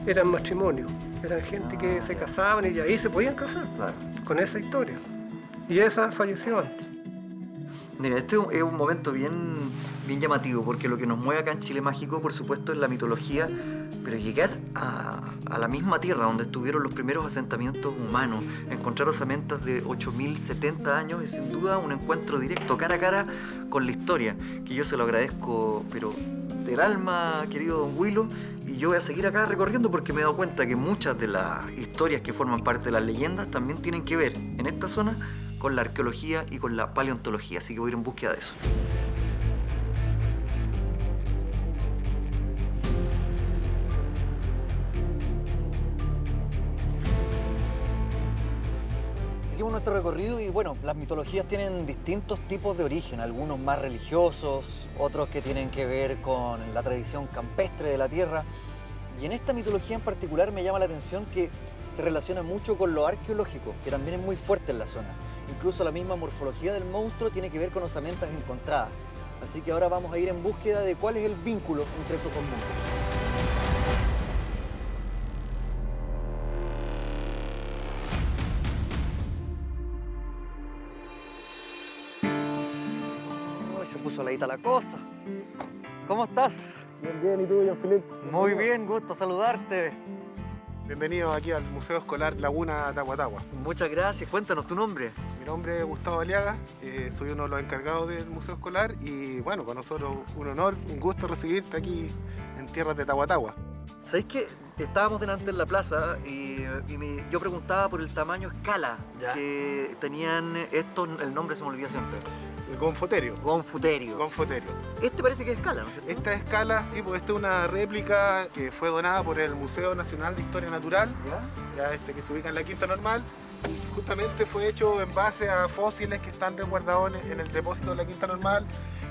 Speaker 4: eran matrimonio. Eran gente que se casaban y ahí se podían casar,
Speaker 1: Claro.
Speaker 4: con esa historia. Y esa falleció antes.
Speaker 1: Mira, este es un momento bien llamativo, porque lo que nos mueve acá en Chile Mágico, por supuesto, es la mitología, pero llegar a la misma tierra donde estuvieron los primeros asentamientos humanos, encontrar osamentas de 8.070 años, es sin duda un encuentro directo, cara a cara, con la historia, que yo se lo agradezco, pero del alma, querido don Huilo, y yo voy a seguir acá recorriendo porque me he dado cuenta que muchas de las historias que forman parte de las leyendas también tienen que ver en esta zona con la arqueología y con la paleontología, así que voy a ir en búsqueda de eso. Seguimos nuestro recorrido y bueno, las mitologías tienen distintos tipos de origen, algunos más religiosos, otros que tienen que ver con la tradición campestre de la tierra. Y en esta mitología en particular me llama la atención que se relaciona mucho con lo arqueológico, que también es muy fuerte en la zona. Incluso la misma morfología del monstruo tiene que ver con osamentas encontradas. Así que ahora vamos a ir en búsqueda de cuál es el vínculo entre esos dos mundos. puso ladita la cosa. ¿Cómo estás?
Speaker 5: Bien, bien, ¿y tú, Jean-Philippe?
Speaker 1: Muy bien, gusto saludarte.
Speaker 5: Bienvenido aquí al Museo Escolar Laguna Tahuatahua.
Speaker 1: Muchas gracias. Cuéntanos tu nombre.
Speaker 5: Mi nombre es Gustavo Aliaga, soy uno de los encargados del Museo Escolar y bueno, para nosotros un honor, un gusto recibirte aquí en tierras de Tahuatahua.
Speaker 1: ¿Sabéis qué? Estábamos delante en la plaza y yo preguntaba por el tamaño escala
Speaker 5: Ya.
Speaker 1: que tenían estos, el nombre se me olvida siempre.
Speaker 5: El Gonfoterio.
Speaker 1: Gonfuterio.
Speaker 5: Gonfoterio.
Speaker 1: Este parece que es escala, ¿no es cierto?
Speaker 5: Esta escala, sí, pues esta es una réplica que fue donada por el Museo Nacional de Historia Natural, que se ubica en la Quinta Normal. Y justamente fue hecho en base a fósiles que están resguardados en el depósito de la Quinta Normal,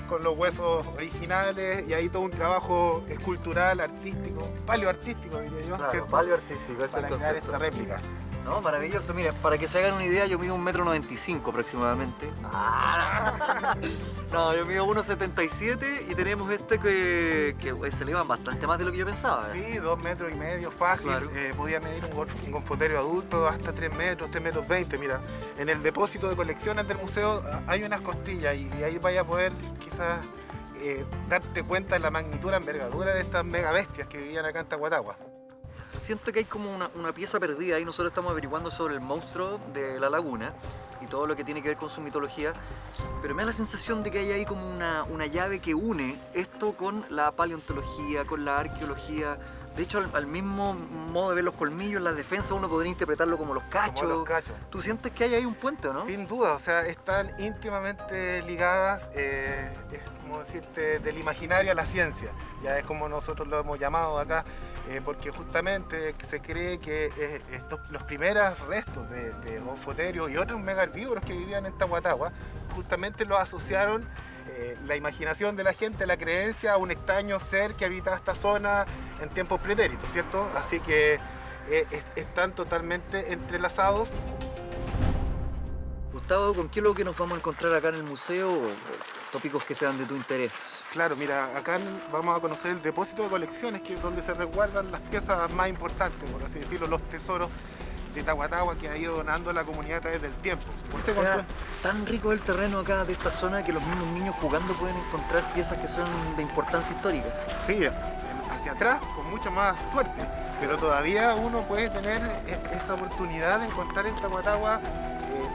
Speaker 5: con los huesos originales y ahí todo un trabajo escultural, artístico, paleoartístico diría yo,
Speaker 1: Claro,
Speaker 5: ¿cierto?
Speaker 1: paleoartístico, ese es el
Speaker 5: Para crear
Speaker 1: concepto.
Speaker 5: esta réplica.
Speaker 1: No, maravilloso. Mira, para que se hagan una idea, yo mido 1,95 m aproximadamente. No, yo mido 1,77 y tenemos este que se eleva bastante más de lo que yo pensaba.
Speaker 5: Sí, 2,5 metros fácil.
Speaker 1: Claro.
Speaker 5: Podía medir un gonfoterio adulto hasta 3 metros, 3,20 metros. Mira, en el depósito de colecciones del museo hay unas costillas y ahí vaya a poder quizás darte cuenta de la magnitud, la envergadura de estas mega bestias que vivían acá en Tahuatahua.
Speaker 1: Siento que hay como una pieza perdida y nosotros estamos averiguando sobre el monstruo de la laguna y todo lo que tiene que ver con su mitología, pero me da la sensación de que hay ahí como una llave que une esto con la paleontología, con la arqueología. De hecho, al mismo modo de ver los colmillos, la defensa, uno podría interpretarlo como los cachos.
Speaker 5: Como los cachos.
Speaker 1: ¿Tú sientes que hay ahí un puente o no?
Speaker 5: Sin duda, o sea, están íntimamente ligadas, es como decirte, del imaginario a la ciencia. Ya es como nosotros lo hemos llamado acá, porque justamente se cree que los primeros restos de gonfoterios y otros megaherbívoros que vivían en Tahuatahua, justamente los asociaron la imaginación de la gente, la creencia a un extraño ser que habitaba esta zona en tiempos pretéritos, ¿cierto? Así que están totalmente entrelazados.
Speaker 1: Gustavo, ¿con qué es lo que nos vamos a encontrar acá en el museo? Tópicos que sean de tu interés.
Speaker 5: Claro, mira, acá vamos a conocer el depósito de colecciones, que es donde se resguardan las piezas más importantes, por así decirlo, los tesoros de Tahuatahua que ha ido donando la comunidad a través del tiempo.
Speaker 1: O sea, tan rico el terreno acá de esta zona que los mismos niños jugando pueden encontrar piezas que son de importancia histórica.
Speaker 5: Sí, hacia atrás con mucha más suerte, pero todavía uno puede tener esa oportunidad de encontrar en Tahuatahua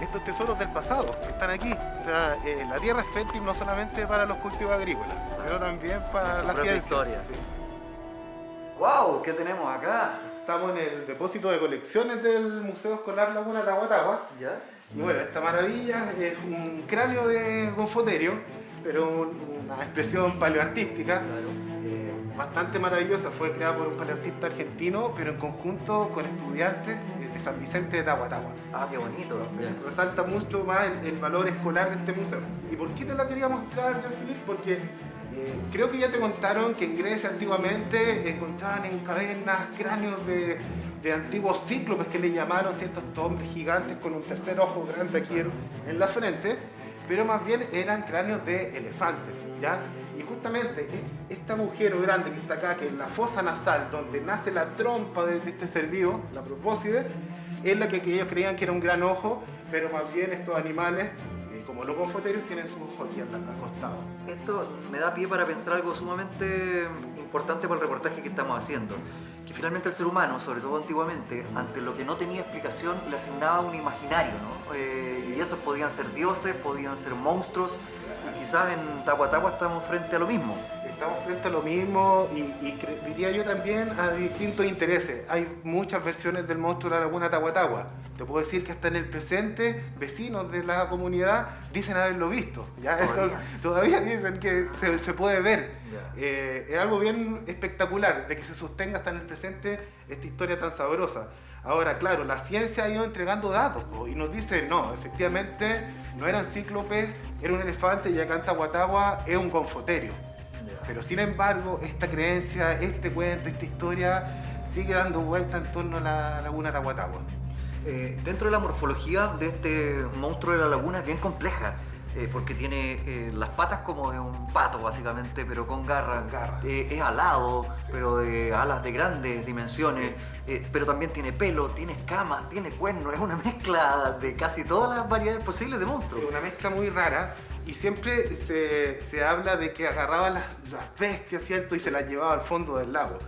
Speaker 5: estos tesoros del pasado que están aquí. O sea, la tierra es fértil no solamente para los cultivos agrícolas, sino también para la ciencia.
Speaker 1: Historia.
Speaker 5: Sí.
Speaker 1: ¡Wow! ¿Qué tenemos acá?
Speaker 5: Estamos en el depósito de colecciones del Museo Escolar Laguna Tahuatahua.
Speaker 1: ¿Ya?
Speaker 5: Y bueno, esta maravilla es un cráneo de gonfoterio, pero una expresión paleoartística. Bastante maravillosa, fue creada por un paleoartista argentino, pero en conjunto con estudiantes de San Vicente de Tahuatahua.
Speaker 1: Ah, qué bonito.
Speaker 5: Entonces, resalta mucho más el valor escolar de este museo. ¿Y por qué te la quería mostrar, Jean-Philippe? Porque creo que ya te contaron que en Grecia antiguamente encontraban en cavernas cráneos de antiguos cíclopes que le llamaron, ciertos hombres gigantes con un tercer ojo grande aquí en la frente, pero más bien eran cráneos de elefantes, ¿ya? Y justamente este agujero grande que está acá, que es la fosa nasal, donde nace la trompa de este ser vivo, la probóscide, es la que ellos creían que era un gran ojo, pero más bien estos animales, como los gonfoterios, tienen su ojo aquí al costado.
Speaker 1: Esto me da pie para pensar algo sumamente importante para el reportaje que estamos haciendo. Que finalmente el ser humano, sobre todo antiguamente, ante lo que no tenía explicación, le asignaba un imaginario, ¿no? Y esos podían ser dioses, podían ser monstruos, y quizás en Tahuatahua estamos frente a lo mismo.
Speaker 5: Estamos frente a lo mismo y diría yo también a distintos intereses. Hay muchas versiones del monstruo de la laguna Tahuatahua. Te puedo decir que hasta en el presente, vecinos de la comunidad dicen haberlo visto. ¿Ya? Entonces, todavía dicen que se puede ver. Es algo bien espectacular de que se sostenga hasta en el presente esta historia tan sabrosa. Ahora, claro, la ciencia ha ido entregando datos y nos dice, no, efectivamente no eran cíclopes, era un elefante y acá en Tahuatahua es un gonfoterio. Pero sin embargo, esta creencia, este cuento, esta historia sigue dando vuelta en torno a la laguna Tahuatahua.
Speaker 1: Dentro de la morfología de este monstruo de la laguna es bien compleja, porque tiene las patas como de un pato básicamente, pero con garras. Es alado, pero de alas de grandes dimensiones, pero también tiene pelo, tiene escamas, tiene cuernos, es una mezcla de casi todas las variedades posibles de monstruos.
Speaker 5: Es una mezcla muy rara. Y siempre se habla de que agarraban las bestias, ¿cierto? Y se las llevaba al fondo del lago.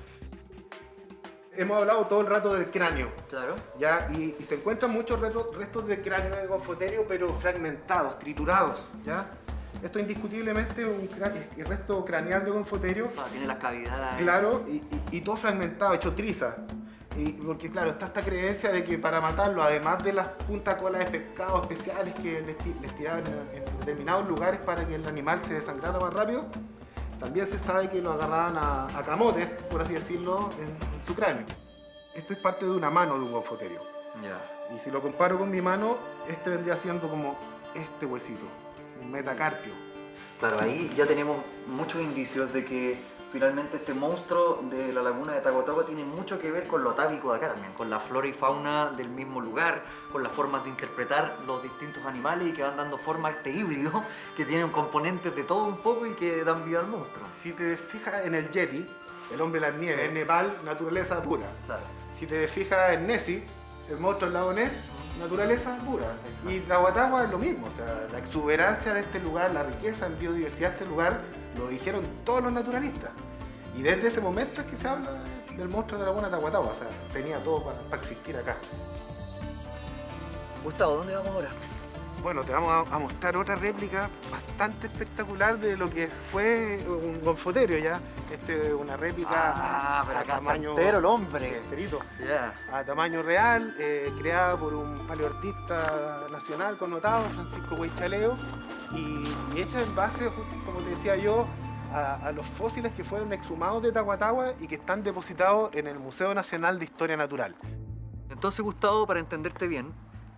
Speaker 5: Hemos hablado todo el rato del cráneo.
Speaker 1: Claro.
Speaker 5: ¿Ya? Y se encuentran muchos restos de cráneo de Gonfoterio, pero fragmentados, triturados. ¿Ya? Esto indiscutiblemente es un resto craneal de Gonfoterio.
Speaker 1: Tiene las cavidades.
Speaker 5: Claro, y todo fragmentado, hecho triza. Porque claro, está esta creencia de que para matarlo, además de las puntacolas de pescado especiales que les tiraban en determinados lugares para que el animal se desangrara más rápido, también se sabe que lo agarraban a camotes, por así decirlo, en su cráneo. Esto es parte de una mano de un Gonfoterio.
Speaker 1: Ya.
Speaker 5: Y si lo comparo con mi mano, este vendría siendo como este huesito, un metacarpio.
Speaker 1: Claro, ahí ya tenemos muchos indicios de que finalmente este monstruo de la laguna de Tagua Tagua tiene mucho que ver con lo atávico de acá también, con la flora y fauna del mismo lugar, con las formas de interpretar los distintos animales y que van dando forma a este híbrido que tiene un componente de todo un poco y que dan vida al monstruo.
Speaker 5: Si te fijas en el Yeti, el hombre de las nieves, en Nepal, naturaleza pura.
Speaker 1: Claro.
Speaker 5: Si te fijas en Nessie, el monstruo del lago Ness, naturaleza pura. Y Tagua Tagua es lo mismo, o sea, la exuberancia de este lugar, la riqueza en biodiversidad de este lugar, lo dijeron todos los naturalistas. Y desde ese momento es que se habla del monstruo de la laguna de Tagua Tagua, o sea, tenía todo para existir acá.
Speaker 1: Gustavo, ¿dónde vamos ahora?
Speaker 5: Bueno, te vamos a mostrar otra réplica bastante espectacular de lo que fue un Gonfoterio ya. Una réplica
Speaker 1: pero
Speaker 5: a
Speaker 1: acá
Speaker 5: tamaño...
Speaker 1: está entero el hombre.
Speaker 5: Enterito.
Speaker 1: Ya.
Speaker 5: A tamaño real, creada por un paleoartista nacional connotado, Francisco Huaychaleo, y hecha en base, como te decía yo, a los fósiles que fueron exhumados de Tagua Tagua y que están depositados en el Museo Nacional de Historia Natural.
Speaker 1: Entonces, Gustavo, para entenderte bien,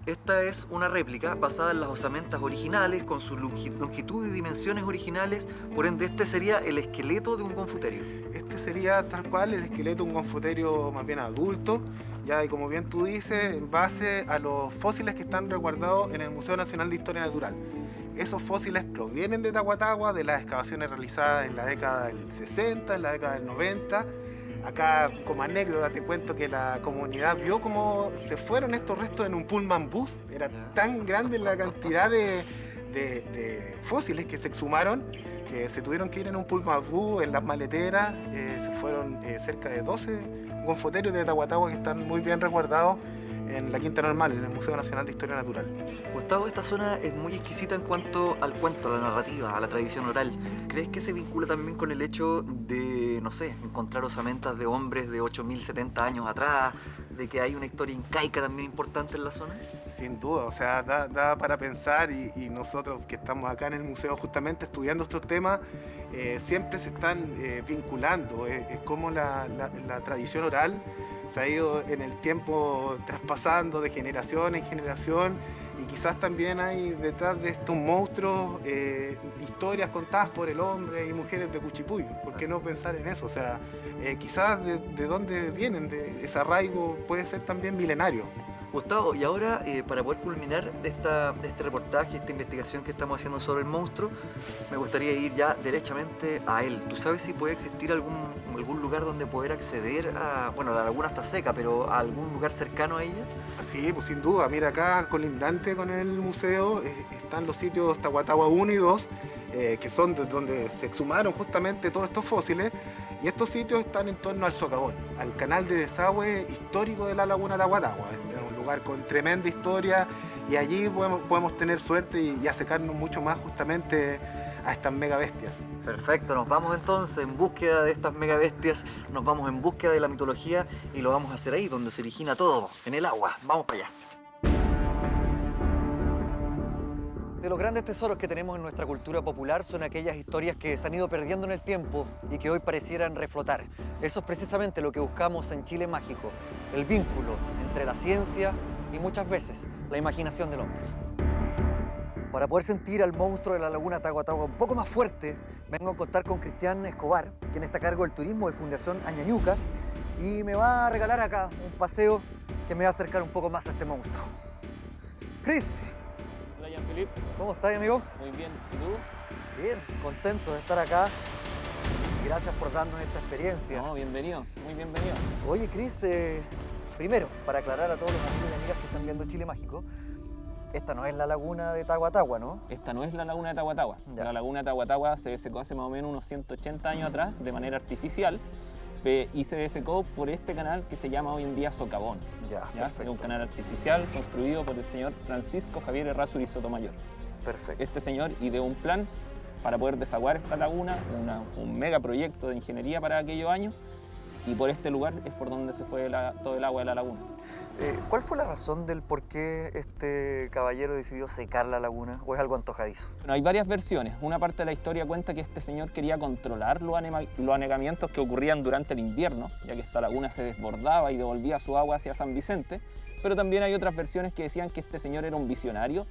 Speaker 1: esta es una réplica basada en las osamentas originales, con su longitud y dimensiones originales, por ende este sería el esqueleto de un Gonfoterio.
Speaker 5: Este sería tal cual el esqueleto de un Gonfoterio más bien adulto, ya, y como bien tú dices, en base a los fósiles que están resguardados en el Museo Nacional de Historia Natural. Esos fósiles provienen de Tagua Tagua, de las excavaciones realizadas en la década del 60, en la década del 90. Acá, como anécdota, te cuento que la comunidad vio cómo se fueron estos restos en un pullman bus. Era tan grande la cantidad de fósiles que se exhumaron que se tuvieron que ir en un pullman bus, en las maleteras. Se fueron cerca de 12 gonfoterios de Tagua Tagua que están muy bien resguardados en la Quinta Normal, en el Museo Nacional de Historia Natural.
Speaker 1: Gustavo, esta zona es muy exquisita en cuanto al cuento, a la narrativa, a la tradición oral. ¿Crees que se vincula también con el hecho de, no sé, encontrar osamentas de hombres de 8.070 años atrás, de que hay una historia incaica también importante en la zona?
Speaker 5: Sin duda, o sea, da para pensar y nosotros que estamos acá en el museo justamente estudiando estos temas, siempre se están vinculando. Es como la tradición oral se ha ido en el tiempo traspasando de generación en generación y quizás también hay detrás de estos monstruos historias contadas por el hombre y mujeres de Cuchipuy. ¿Por qué no pensar en eso? O sea, quizás de dónde vienen, de ese arraigo puede ser también milenario.
Speaker 1: Gustavo, y ahora para poder culminar este reportaje, esta investigación que estamos haciendo sobre el monstruo, me gustaría ir ya derechamente a él. ¿Tú sabes si puede existir algún lugar donde poder acceder a, bueno, la laguna está seca, pero a algún lugar cercano a ella?
Speaker 5: Sí, pues sin duda. Mira, acá colindante con el museo están los sitios Tagua Tagua 1 y 2, que son donde se exhumaron justamente todos estos fósiles. Y estos sitios están en torno al socavón, al canal de desagüe histórico de la laguna de Tagua Tagua. Es un lugar con tremenda historia y allí podemos tener suerte y acercarnos mucho más justamente a estas megabestias.
Speaker 1: Perfecto, nos vamos entonces en búsqueda de estas megabestias, nos vamos en búsqueda de la mitología y lo vamos a hacer ahí, donde se origina todo, en el agua. Vamos para allá. De los grandes tesoros que tenemos en nuestra cultura popular son aquellas historias que se han ido perdiendo en el tiempo y que hoy parecieran reflotar. Eso es precisamente lo que buscamos en Chile Mágico, el vínculo entre la ciencia y muchas veces la imaginación del hombre. Para poder sentir al monstruo de la laguna Tagua Tagua un poco más fuerte, vengo a contar con Cristian Escobar, quien está a cargo del turismo de Fundación Añañuca, y me va a regalar acá un paseo que me va a acercar un poco más a este monstruo. Cris.
Speaker 6: Hola, Jean-Philippe.
Speaker 1: ¿Cómo estás, amigo?
Speaker 6: Muy bien. ¿Y tú?
Speaker 1: Bien, contento de estar acá. Gracias por darnos esta experiencia.
Speaker 6: No, bienvenido. Muy bienvenido.
Speaker 1: Oye, Cris, primero, para aclarar a todos los amigos y amigas que están viendo Chile Mágico, Esta no es la laguna de Tagua Tagua, ¿no?
Speaker 6: Esta no es la laguna de Tagua Tagua.
Speaker 1: Ya.
Speaker 6: La laguna de Tagua Tagua se desecó hace más o menos unos 180 años atrás de manera artificial y se desecó por este canal que se llama hoy en día Socavón.
Speaker 1: Ya,
Speaker 6: ¿Ya? Es
Speaker 1: perfecto.
Speaker 6: un canal artificial construido por el señor Francisco Javier Errázuriz Sotomayor.
Speaker 1: Perfecto.
Speaker 6: Este señor ideó un plan para poder desaguar esta laguna, un megaproyecto de ingeniería para aquellos años, y por este lugar es por donde se fue todo el agua de la laguna.
Speaker 1: ¿Cuál fue la razón del por qué este caballero decidió secar la laguna? ¿O es algo antojadizo?
Speaker 6: Bueno, hay varias versiones. Una parte de la historia cuenta que este señor quería controlar los anegamientos que ocurrían durante el invierno, ya que esta laguna se desbordaba y devolvía su agua hacia San Vicente, pero también hay otras versiones que decían que este señor era un visionario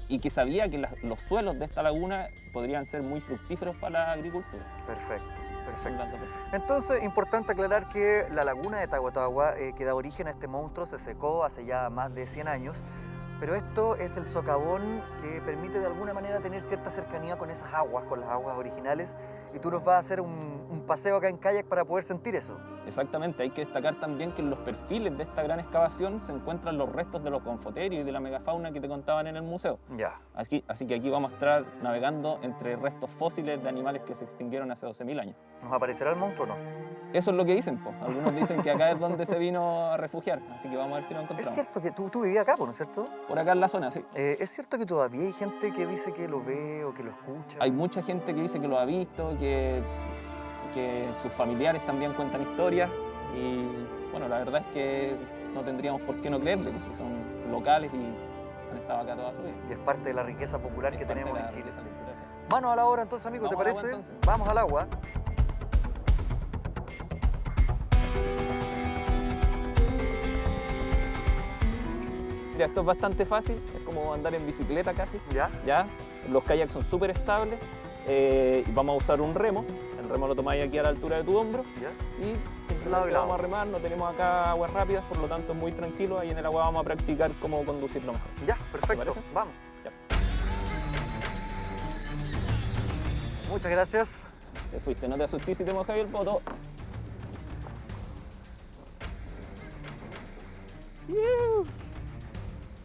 Speaker 6: y que sabía que los suelos de esta laguna podrían ser muy fructíferos para la agricultura.
Speaker 1: Perfecto,
Speaker 6: Son
Speaker 1: perfecto.
Speaker 6: las dos versiones.
Speaker 1: Entonces, importante aclarar que la laguna de Tagua Tagua, que da origen a este monstruo, se secó hace ya más de 100 años, pero esto es el socavón que permite de alguna manera tener cierta cercanía con esas aguas, con las aguas originales, y tú nos vas a hacer un paseo acá en kayak para poder sentir eso.
Speaker 6: Exactamente, hay que destacar también que en los perfiles de esta gran excavación se encuentran los restos de los confoterios y de la megafauna que te contaban en el museo.
Speaker 1: Ya,
Speaker 6: Así que aquí vamos a estar navegando entre restos fósiles de animales que se extinguieron hace 12.000 años.
Speaker 1: ¿nos aparecerá el monstruo o no?
Speaker 6: Eso es lo que dicen, pues. Algunos dicen que acá es donde se vino a refugiar, así que vamos a ver si lo
Speaker 1: Es
Speaker 6: encontramos.
Speaker 1: cierto que tú vivías acá, ¿no es cierto?
Speaker 6: Por acá en la zona, sí.
Speaker 1: Es cierto que todavía hay gente que dice que lo ve o que lo escucha.
Speaker 6: Hay mucha gente que dice que lo ha visto, que sus familiares también cuentan historias y, bueno, la verdad es que no tendríamos por qué no creerle, pues si son locales y han estado acá toda su vida.
Speaker 1: Y es parte de la riqueza popular
Speaker 6: Es
Speaker 1: que
Speaker 6: parte de
Speaker 1: tenemos
Speaker 6: la
Speaker 1: en Chile.
Speaker 6: riqueza cultural.
Speaker 1: Manos a la obra entonces, amigo, ¿te
Speaker 6: Vamos al agua,
Speaker 1: parece?
Speaker 6: entonces.
Speaker 1: Vamos al agua.
Speaker 6: Mira, esto es bastante fácil, es como andar en bicicleta casi.
Speaker 1: ¿Ya?
Speaker 6: ¿Ya? Los kayaks son súper estables y vamos a usar un remo. El remo lo tomáis aquí a la altura de tu hombro
Speaker 1: ¿Ya?
Speaker 6: y
Speaker 1: Lado y
Speaker 6: simplemente
Speaker 1: lado.
Speaker 6: vamos a remar. No tenemos acá aguas rápidas, por lo tanto es muy tranquilo. Ahí en el agua vamos a practicar cómo conducirlo mejor.
Speaker 1: Ya, perfecto.
Speaker 6: parece?
Speaker 1: Vamos.
Speaker 6: Ya.
Speaker 1: Muchas gracias.
Speaker 6: Te fuiste, no te asustes si te mojas el poto.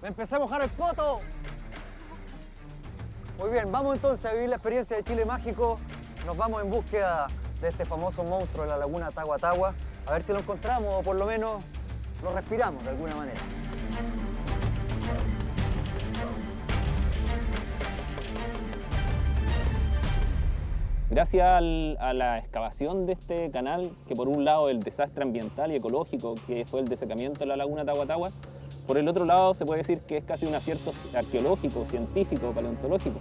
Speaker 1: Me empecé a mojar el poto. Muy bien, vamos entonces a vivir la experiencia de Chile Mágico. Nos vamos en búsqueda de este famoso monstruo de la laguna Tagua Tagua. A ver si lo encontramos o por lo menos lo respiramos de alguna manera.
Speaker 6: Gracias a la excavación de este canal, que por un lado el desastre ambiental y ecológico que fue el desecamiento de la laguna Tagua Tagua, por el otro lado se puede decir que es casi un acierto arqueológico, científico, paleontológico,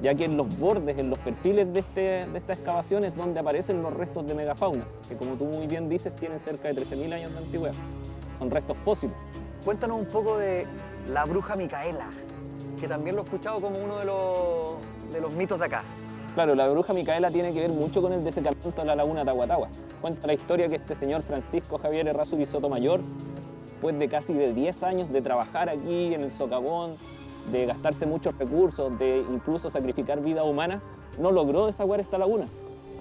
Speaker 6: ya que en los bordes, en los perfiles de esta excavación es donde aparecen los restos de megafauna, que como tú muy bien dices tienen cerca de 13.000 años de antigüedad. Son restos fósiles.
Speaker 1: Cuéntanos un poco de la bruja Micaela, que también lo he escuchado como uno de los mitos de acá.
Speaker 6: Claro, la bruja Micaela tiene que ver mucho con el desecamiento de la laguna Tagua Tagua. Cuenta la historia que este señor Francisco Javier Errázuriz Sotomayor, después de casi 10 años de trabajar aquí en el socavón, de gastarse muchos recursos, de incluso sacrificar vida humana, no logró desaguar esta laguna.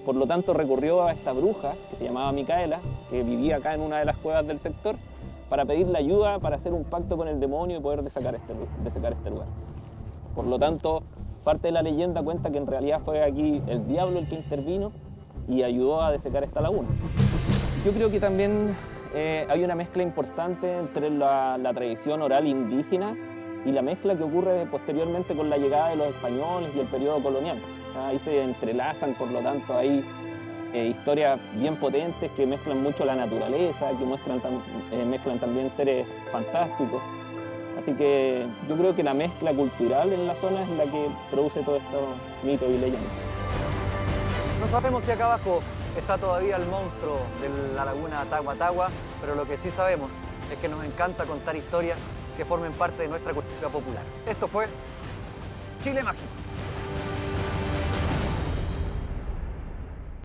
Speaker 6: Por lo tanto, recurrió a esta bruja, que se llamaba Micaela, que vivía acá en una de las cuevas del sector, para pedirle ayuda para hacer un pacto con el demonio y poder desecar este lugar. Por lo tanto, parte de la leyenda cuenta que en realidad fue aquí el diablo el que intervino y ayudó a desecar esta laguna. Yo creo que también hay una mezcla importante entre la tradición oral indígena y la mezcla que ocurre posteriormente con la llegada de los españoles y el periodo colonial. Ahí se entrelazan, por lo tanto, hay historias bien potentes que mezclan mucho la naturaleza, que mezclan también seres fantásticos. Así que yo creo que la mezcla cultural en la zona es la que produce todo esto mito y leyenda.
Speaker 1: No sabemos si acá abajo está todavía el monstruo de la laguna Tagua Tagua, pero lo que sí sabemos es que nos encanta contar historias que formen parte de nuestra cultura popular. Esto fue Chile Mágico.